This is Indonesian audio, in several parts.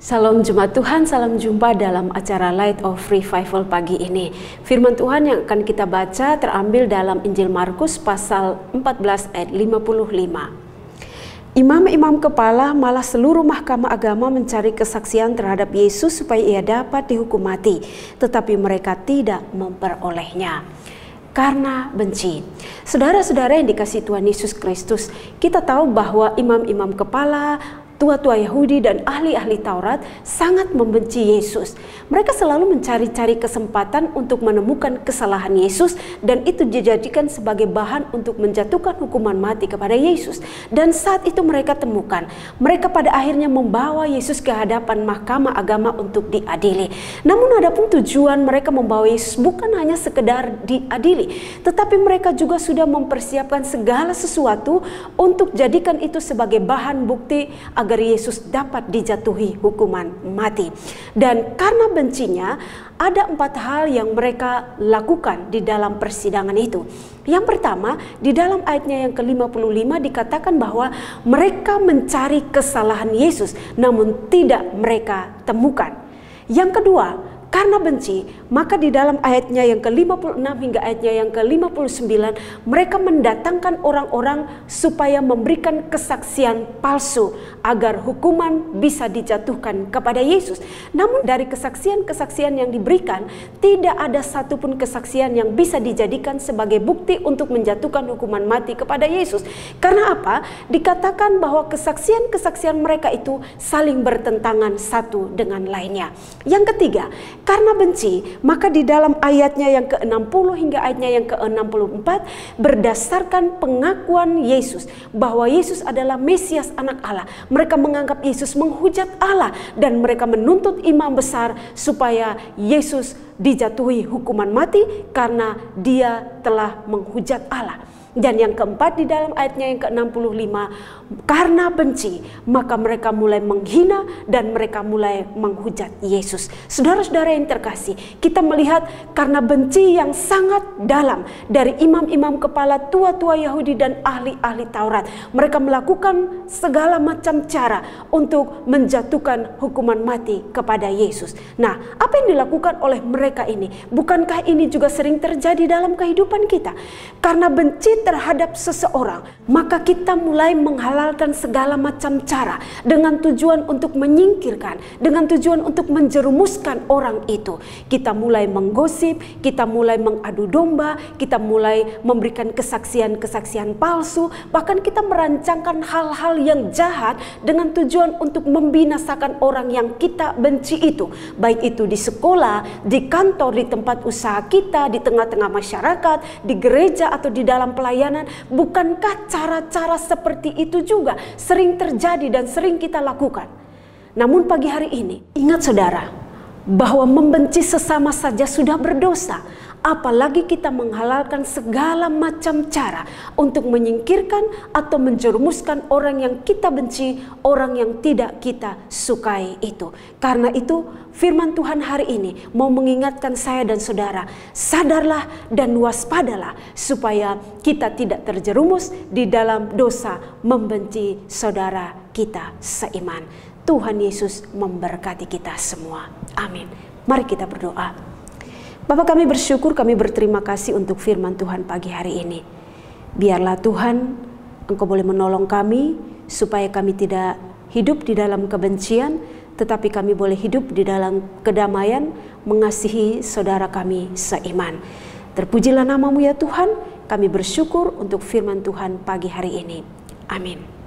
Salam Jemaat Tuhan, salam jumpa dalam acara Light of Revival pagi ini. Firman Tuhan yang akan kita baca terambil dalam Injil Markus pasal 14 ayat 55. Imam-imam kepala malah seluruh mahkamah agama mencari kesaksian terhadap Yesus supaya ia dapat dihukum mati, tetapi mereka tidak memperolehnya karena benci. Saudara-saudara yang dikasihi Tuhan Yesus Kristus, kita tahu bahwa imam-imam kepala, tua-tua Yahudi dan ahli-ahli Taurat sangat membenci Yesus. Mereka selalu mencari-cari kesempatan untuk menemukan kesalahan Yesus dan itu dijadikan sebagai bahan untuk menjatuhkan hukuman mati kepada Yesus. Dan saat itu mereka temukan, mereka pada akhirnya membawa Yesus ke hadapan mahkamah agama untuk diadili. Namun adapun tujuan mereka membawa Yesus bukan hanya sekedar diadili, tetapi mereka juga sudah mempersiapkan segala sesuatu untuk jadikan itu sebagai bahan bukti agar Yesus dapat dijatuhi hukuman mati. Dan karena bencinya, ada 4 hal yang mereka lakukan di dalam persidangan itu. Yang pertama, di dalam ayatnya yang ke-55 dikatakan bahwa mereka mencari kesalahan Yesus, namun tidak mereka temukan. Yang kedua, karena benci, maka di dalam ayatnya yang ke-56 hingga ayatnya yang ke-59, mereka mendatangkan orang-orang supaya memberikan kesaksian palsu agar hukuman bisa dijatuhkan kepada Yesus. Namun dari kesaksian-kesaksian yang diberikan, tidak ada satupun kesaksian yang bisa dijadikan sebagai bukti untuk menjatuhkan hukuman mati kepada Yesus. Karena apa? Dikatakan bahwa kesaksian-kesaksian mereka itu saling bertentangan satu dengan lainnya. Yang ketiga, karena benci, maka di dalam ayatnya yang ke-60 hingga ayatnya yang ke-64 berdasarkan pengakuan Yesus bahwa Yesus adalah Mesias anak Allah, mereka menganggap Yesus menghujat Allah dan mereka menuntut imam besar supaya Yesus dijatuhi hukuman mati karena dia telah menghujat Allah. Dan yang keempat di dalam ayatnya yang ke-65, karena benci maka mereka mulai menghina dan mereka mulai menghujat Yesus. Saudara-saudara yang terkasih, kita melihat karena benci yang sangat dalam dari imam-imam kepala, tua-tua Yahudi dan ahli-ahli Taurat. Mereka melakukan segala macam cara untuk menjatuhkan hukuman mati kepada Yesus. Nah, apa yang dilakukan oleh mereka ini? Bukankah ini juga sering terjadi dalam kehidupan kita? Karena benci terhadap seseorang, maka kita mulai menghalalkan segala macam cara dengan tujuan untuk menyingkirkan, dengan tujuan untuk menjerumuskan orang itu. Kita mulai menggosip, kita mulai mengadu domba, kita mulai memberikan kesaksian-kesaksian palsu, bahkan kita merancangkan hal-hal yang jahat dengan tujuan untuk membinasakan orang yang kita benci itu. Baik itu di sekolah, di kantor, di tempat usaha kita, di tengah-tengah masyarakat, di gereja atau di dalam pelayanan. Bukankah cara-cara seperti itu juga sering terjadi dan sering kita lakukan? Namun pagi hari ini, ingat saudara, bahwa membenci sesama saja sudah berdosa. Apalagi kita menghalalkan segala macam cara untuk menyingkirkan atau menjerumuskan orang yang kita benci, orang yang tidak kita sukai itu. Karena itu firman Tuhan hari ini mau mengingatkan saya dan saudara, sadarlah dan waspadalah supaya kita tidak terjerumus di dalam dosa membenci saudara kita seiman. Tuhan Yesus memberkati kita semua. Amin. Mari kita berdoa. Bapa, kami bersyukur, kami berterima kasih untuk firman Tuhan pagi hari ini. Biarlah Tuhan, Engkau boleh menolong kami supaya kami tidak hidup di dalam kebencian, tetapi kami boleh hidup di dalam kedamaian, mengasihi saudara kami seiman. Terpujilah nama-Mu ya Tuhan, kami bersyukur untuk firman Tuhan pagi hari ini. Amin.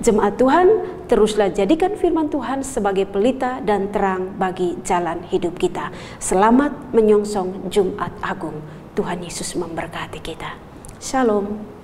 Jemaat Tuhan, teruslah jadikan firman Tuhan sebagai pelita dan terang bagi jalan hidup kita. Selamat menyongsong Jumat Agung. Tuhan Yesus memberkati kita. Shalom.